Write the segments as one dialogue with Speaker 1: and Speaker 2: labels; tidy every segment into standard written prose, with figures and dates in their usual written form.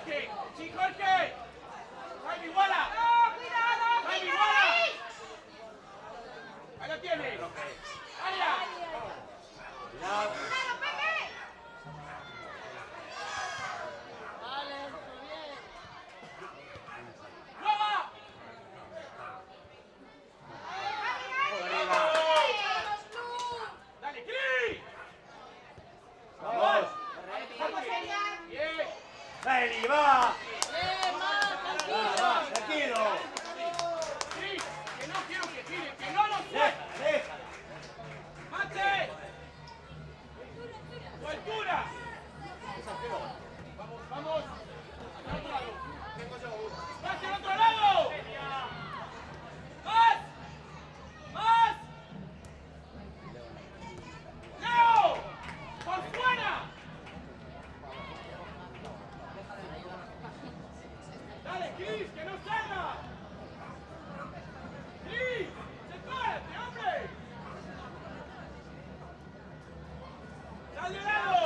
Speaker 1: Jorge! ¡Sí, Jorge! ¡Jaime, iguala!
Speaker 2: ¡No, cuidado!
Speaker 1: ¡Jaime,
Speaker 2: ¡Cuidado
Speaker 1: iguala!
Speaker 2: ahí!
Speaker 1: ¡Ahí lo tiene! ¡Área!
Speaker 2: ¡Cuidado, Pepe!
Speaker 1: ¡Nueva! ¡Dale, Cris!
Speaker 3: ¡Vamos!
Speaker 2: ¡Vamos, Elia!
Speaker 1: ¡Bien!
Speaker 3: ¡Dale, va!
Speaker 2: ¡Tranquilo!
Speaker 3: ¡Tranquilo!
Speaker 1: ¡Cris! ¡Que no quiero que tire! ¡Que no lo suelte!
Speaker 3: ¡Deja, deja!
Speaker 1: ¡Mate! ¡Tu altura! ¡Vamos, vamos! ¡Al otro lado! ¡Más al otro lado! ¡Más! ¡Más! ¡Leo! ¡Por fuera! ¡Dale, Cris! ¡Que no salga! ¡Cris! ¡Sepárate, hombre! ¡Sal de lado!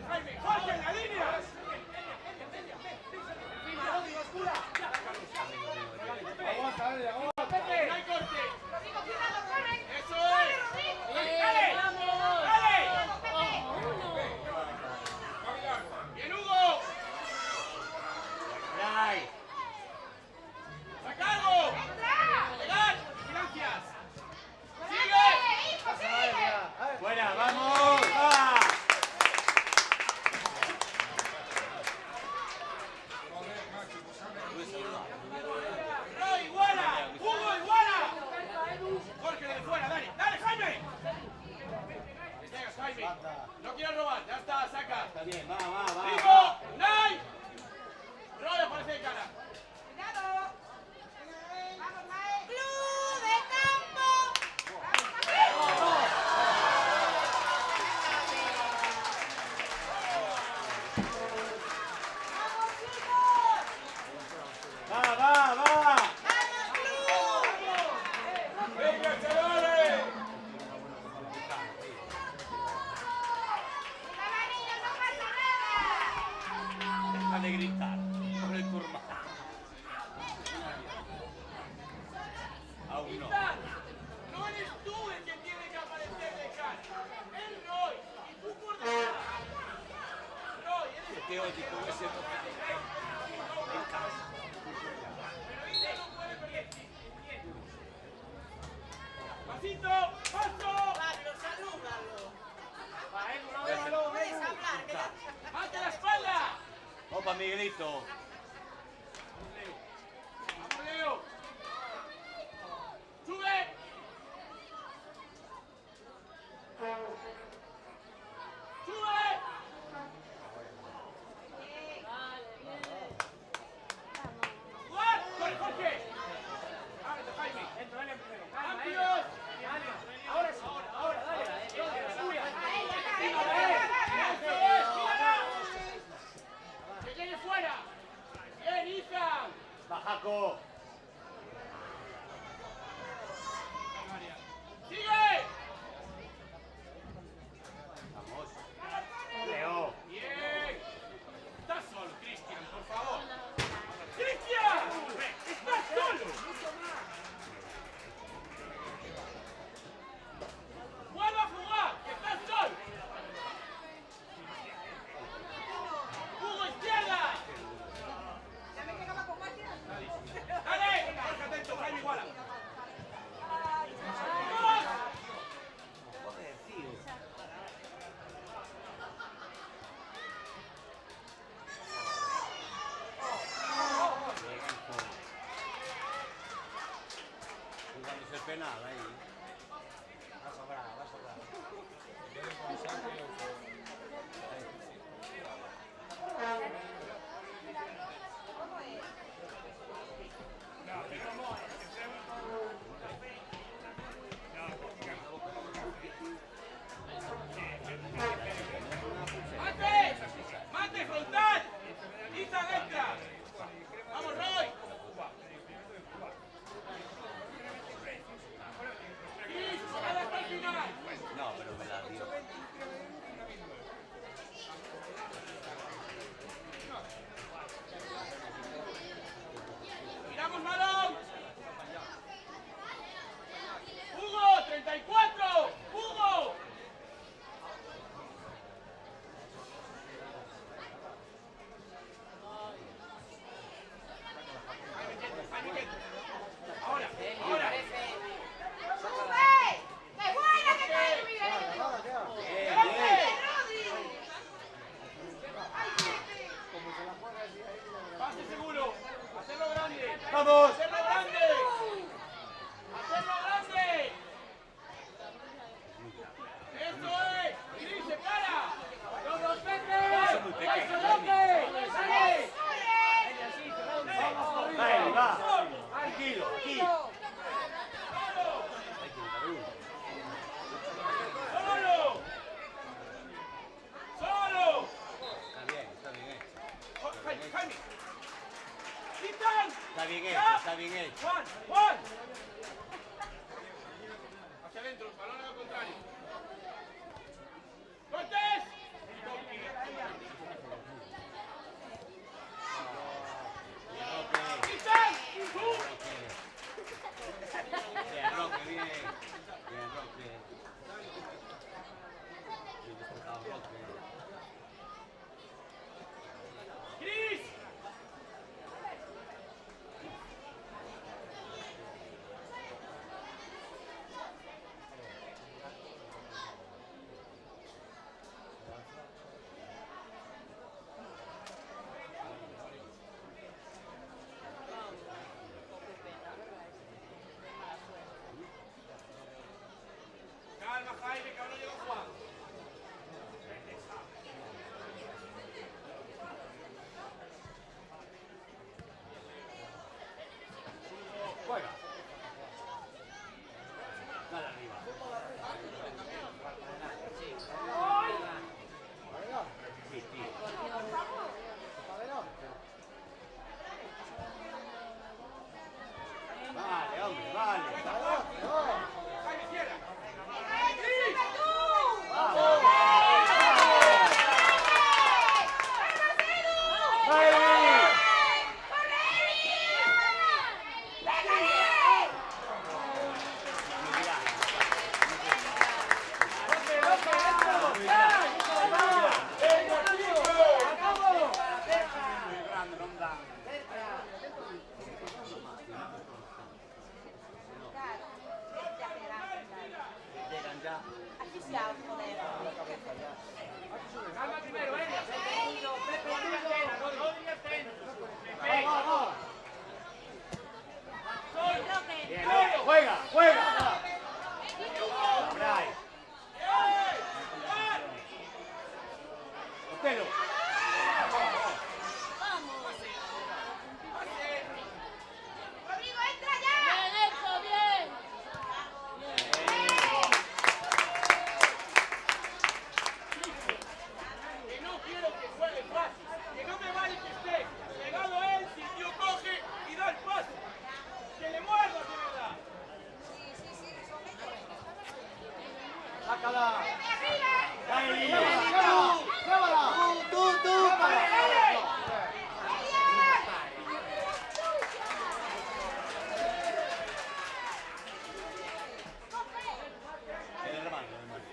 Speaker 1: ¡Jaime! ¡Jorge en la línea!
Speaker 3: ¡Aguanta, dale, aguanta!
Speaker 1: ¡No hay corte!
Speaker 2: ¡Rodrigo, cuidado, corre!
Speaker 1: ¡Eso
Speaker 2: ¡Corre,
Speaker 1: es!
Speaker 2: Rodrigo!
Speaker 1: ¡Dale! ¡Dale!
Speaker 2: ¡Vamos, Pepe!
Speaker 1: ¡Bien, Hugo!
Speaker 3: ¡Ay!
Speaker 1: ¡Saca algo!
Speaker 2: ¡Entra!
Speaker 1: ¡Legal! ¡Vigilancias!
Speaker 2: ¡Sigue! ¡Hijo, sigue!
Speaker 3: ¡Buena, vamos! ¡Va!
Speaker 1: ¡No, iguala! ¡Hugo, iguala! Jorge, de fuera, dale. ¡Dale, Jaime! Llega, Jaime. No quiero robar. Ya está, saca.
Speaker 3: Está bien, va, va, va.
Speaker 1: ¡Rigo! ¡Nay! Roy aparece de cara.
Speaker 2: ¡Cuidado! ¡Vamos, Mae! ¡Club de campo! ¡Vamos, ¡Vamos, chicos!
Speaker 3: ¡Va, va, va!
Speaker 2: ¡Vamos, club!
Speaker 1: ¡Venga, chavales!
Speaker 2: ¡Venga, niños, no pasa nada!
Speaker 3: Deja de gritar. Por el curva. Aún no.
Speaker 1: Ethan, no eres tú el que tiene que aparecer de cara. Es Roy. Y tú por detrás. Roy, eres
Speaker 3: Que hoy como ese no en casa.
Speaker 1: Pero Ethan no puede perder. ¡Pasito! ¡Paso!
Speaker 4: Pablo, salúdalo.
Speaker 3: Déjalo.
Speaker 4: Puedes hablar, que
Speaker 1: ¡Mate la espalda!
Speaker 3: Opa, Miguelito.
Speaker 1: ¡Vamos, Leo! ¡Sube! ¡Sube! ¡Juan! ¡Corre, Jorge! ¡Ábrete, Jaime! ¡Amplios!
Speaker 5: Ahora sí, ahora, dale. Sube.
Speaker 1: ¡Eso es! ¡Mírala! ¡Que llegue fuera! Dani. ¡Cortes! ¡Cristian! ¡Tú!
Speaker 3: Bien, Roque, bien. Bien, Roque. Bien disputado, Roque.
Speaker 1: ¡Cris! Calma, Jaime, que aún no llegó Juan.
Speaker 3: Juega. Dale arriba. Sí, tío. Vale, hombre, vale.
Speaker 1: Jaime, cierra.
Speaker 3: Llegan ya.
Speaker 4: Aquí siamo, joder.
Speaker 5: Calma primero, Pepe,
Speaker 3: Bien, Roque, juega, juega. Bray. Otelo.
Speaker 2: Rodrigo, entra ya.
Speaker 1: Que no quiero que juegue fácil. Que no me vale que esté pegado a él si el tío coge y da el pase. Que le muerda de verdad.
Speaker 3: Sácala. Dale, el hermano, el hermano.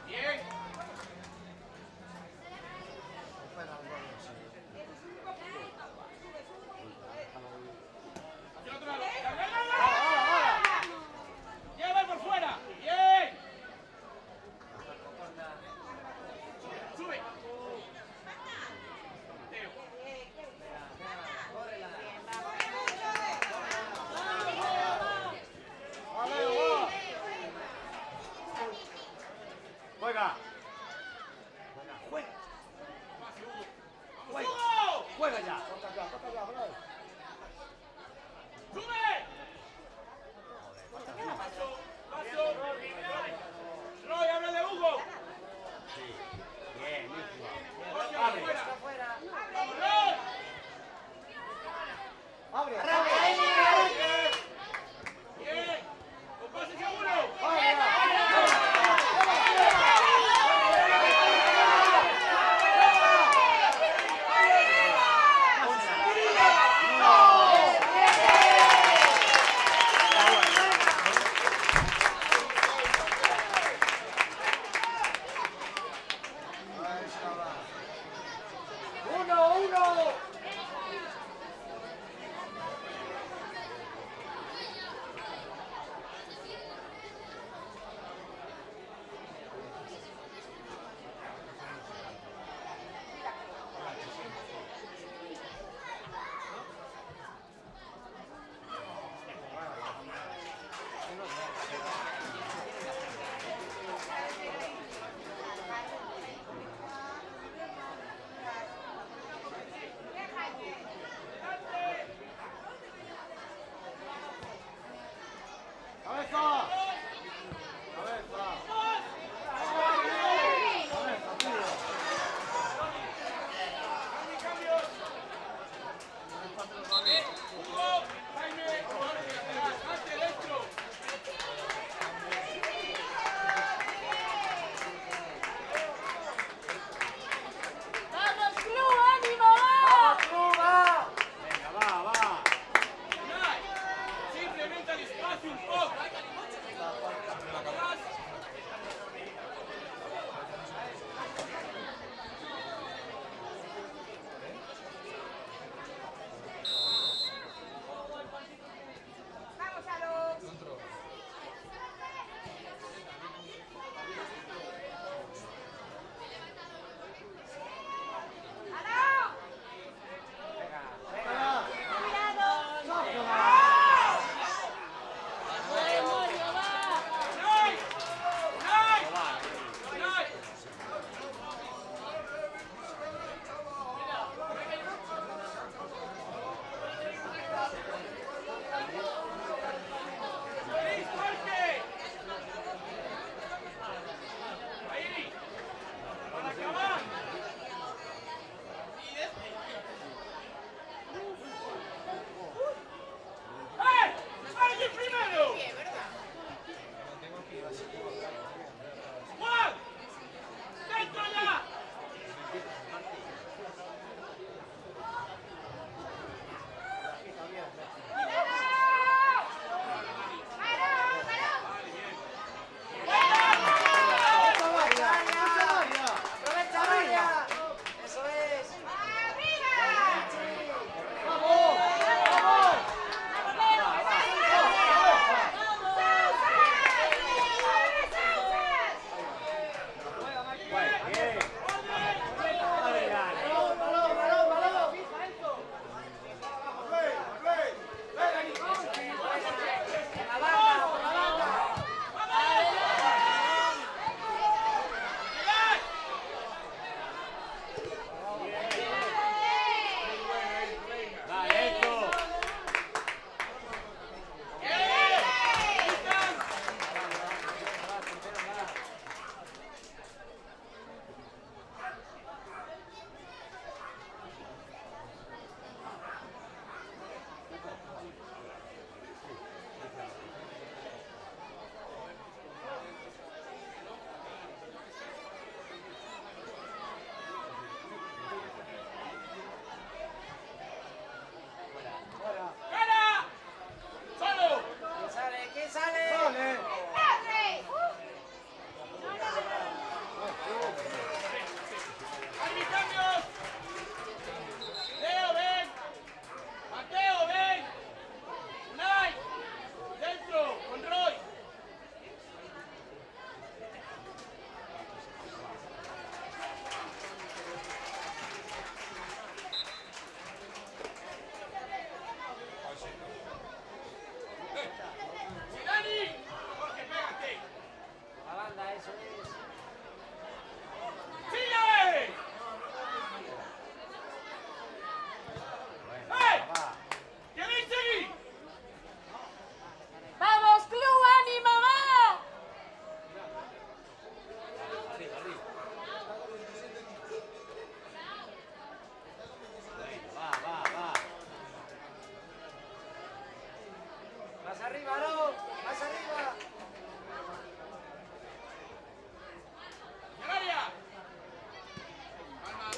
Speaker 1: Bien. Hacia el otro lado. Lleva por fuera. Bien. Sube. Teo.
Speaker 3: Juega. Juega.
Speaker 1: ¡Vamos, Hugo!
Speaker 3: Juega ya.
Speaker 1: ¡Sube! Paso, paso. Roy, háblale a Hugo.
Speaker 3: Sí. Bien, bien jugado.
Speaker 1: Jorge,
Speaker 3: Abre.
Speaker 1: fuera. ¡Vamos, Roy! Bien. Con pase seguro.
Speaker 5: Más arriba, no. Más arriba.
Speaker 1: ¡En el área! Calma.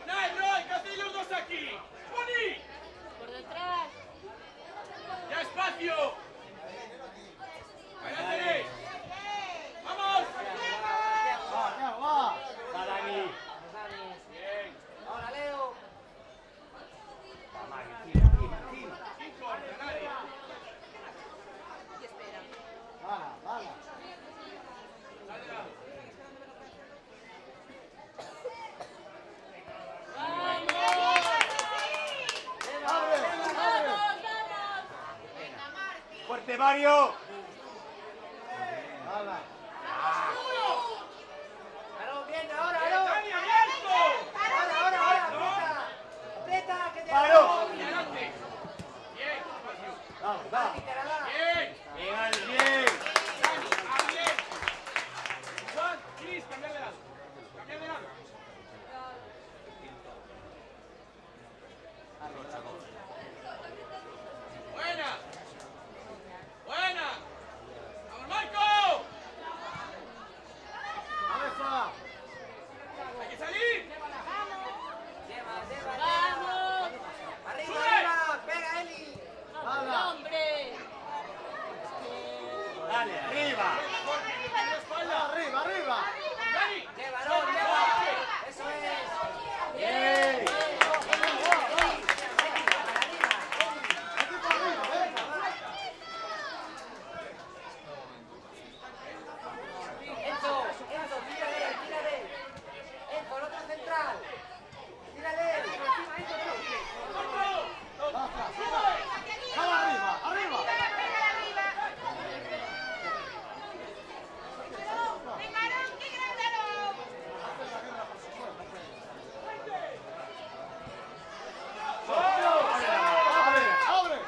Speaker 1: ¡Nay, Roy! ¿Qué hacéis los dos aquí? ¡Pony!
Speaker 2: Por detrás.
Speaker 1: ¡Ya espacio! ¡Allá tenéis! ¡Vamos!
Speaker 3: Va, Dani.
Speaker 1: Bien.
Speaker 5: Ahora, Leo.
Speaker 3: Va, Mari, encima.
Speaker 1: Sin corte, nadie.
Speaker 4: Y espera.
Speaker 1: Sal de lado.
Speaker 3: Fuerte, Mario.
Speaker 5: Claro, bien, ahora,
Speaker 1: ¡Dani, abierto!
Speaker 5: ahora. Aprieta, que te
Speaker 3: Paro.
Speaker 1: ¡Adelante! Bien, espacio.
Speaker 3: Vamos, va.
Speaker 5: te la da.
Speaker 1: Bien.
Speaker 3: Bien, Ali, bien.
Speaker 1: Dani, a bien. Juan, Cris, cambiar de lado. Cambiar de lado. Buena. Buena. ¡Vamos, Marco! ¡Hay que salir!
Speaker 5: Lleva.
Speaker 2: Vamos.
Speaker 5: Arriba, pega, Eli.
Speaker 2: Hombre.
Speaker 3: Dale, arriba.
Speaker 1: Jorge, que tiene la espalda.
Speaker 6: Arriba.
Speaker 1: Dani.
Speaker 5: Lleva, no, lleva. Eso es.
Speaker 3: Bien.
Speaker 5: Enzo, tírale. Enzo, el otro central. Tírale.
Speaker 6: Arriba.
Speaker 2: Vengarón, qué grande.
Speaker 6: Abre.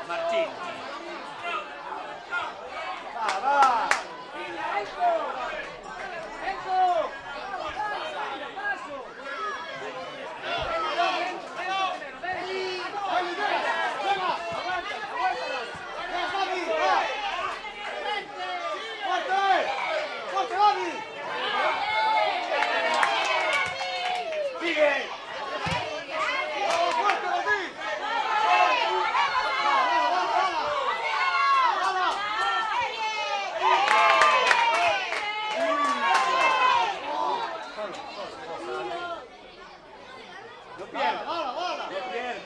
Speaker 3: Martín. Va.
Speaker 6: ¡Fuerte, Dani!
Speaker 3: Sigue.
Speaker 6: ¡Vamos, fuerte, Dani!
Speaker 3: No pierdas.
Speaker 6: ¡Bala!
Speaker 3: No pierdas.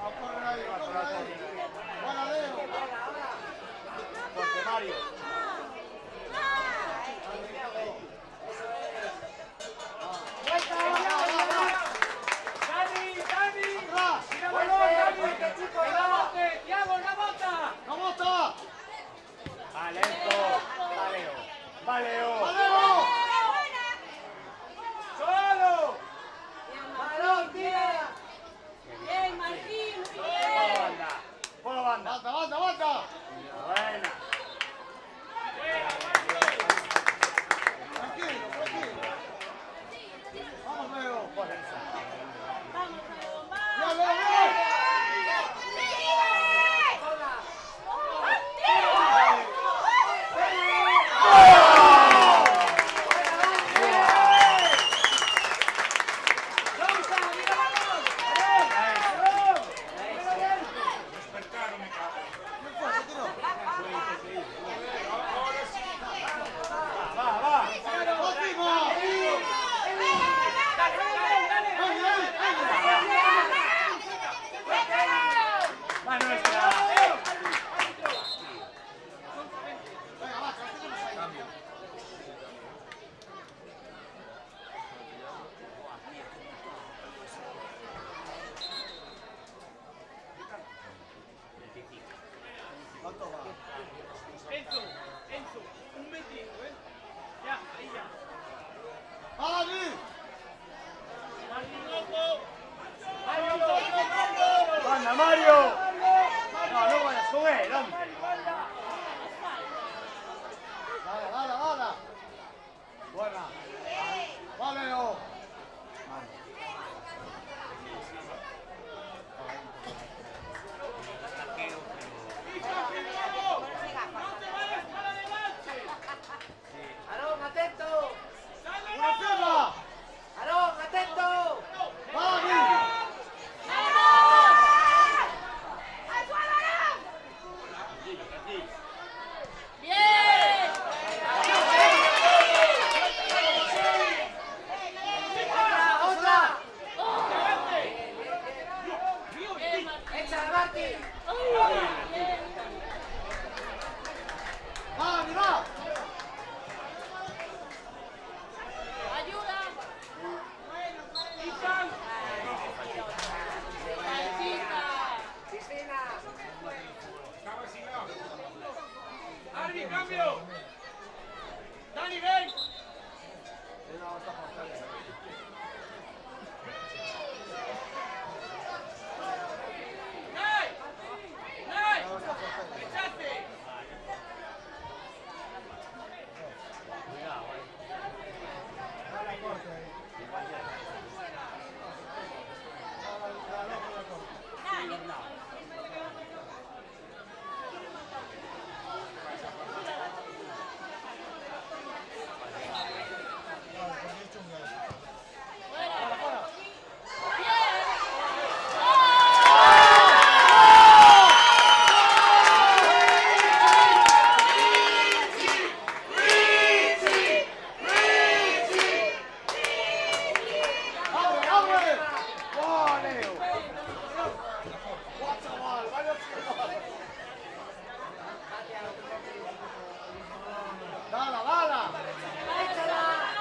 Speaker 6: ¡A correr ahí! ¡Buena, Leo!
Speaker 3: Fuerte, Mario.
Speaker 6: ¡Atrás!
Speaker 5: Fuerte, chicos, vamos.
Speaker 6: ¡No bota!
Speaker 3: Vale, esto. Valeo.
Speaker 6: ¡Valeo!
Speaker 1: ¡Solo!
Speaker 5: Balón, tira.
Speaker 2: Bien, Martín.
Speaker 3: Por banda.
Speaker 6: ¡Banda!
Speaker 3: Buena.
Speaker 6: Tranquilo. ¡Vamos, Leo!
Speaker 2: Vamos, Leo,
Speaker 6: ¡Bien,
Speaker 2: vamos.
Speaker 6: Leo!
Speaker 3: Va nuestra.
Speaker 6: Manuel, hombre. Dale. Buena. Vale, Leo.
Speaker 5: Aarón, atento.
Speaker 6: ¡Una pierna!
Speaker 5: Aarón, atento.
Speaker 6: ¡Vale!
Speaker 5: Otra. Échala, Marti.
Speaker 6: ¡Va, mira!
Speaker 5: Cristina.
Speaker 1: Arbi, cambio. Dani, ven. ¡Nay! ¡Echaste!
Speaker 6: ¡Abre! ¡Va, Leo! ¡Va, chaval! ¡Vaya chaval! ¡Dala, dala!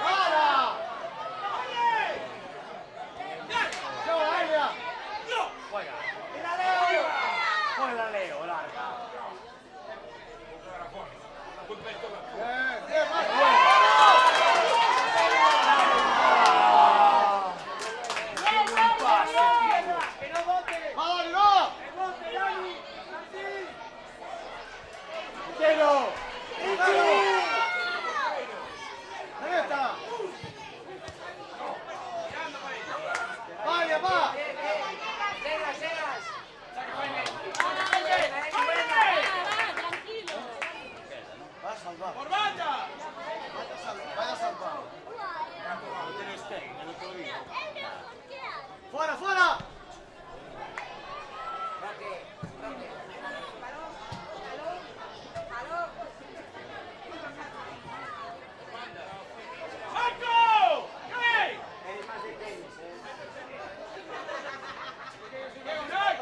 Speaker 6: ¡Dala! ¡Qué buena!
Speaker 5: Juega. Mira, Leo. Juega, Leo, larga.
Speaker 6: ¡Bien, bien! ¡Más
Speaker 5: Que no vote.
Speaker 6: ¡Vale, no!
Speaker 5: Que vote, Dani. Martín.
Speaker 6: ¡Quiero! ¡Ahí está! ¡Vaya, va!
Speaker 5: Llegas.
Speaker 6: Va a salvar.
Speaker 1: ¡Por banda!
Speaker 6: Vaya a salvar. ¡Fuera, fuera!
Speaker 1: ¡Marco! ¡Hey!
Speaker 5: Es más de tenis,
Speaker 1: Diego, Nay.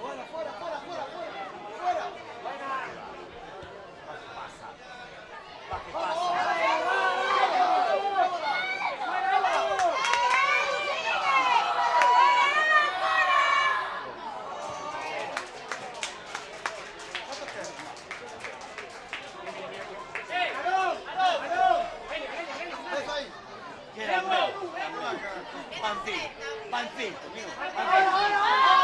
Speaker 6: ¡Fuera, fuera, fuera, fuera, fuera! ¡Fuera! ¡Ves ahí!
Speaker 3: Pancito, mío.
Speaker 6: ¡Ahora, ahora, ahora!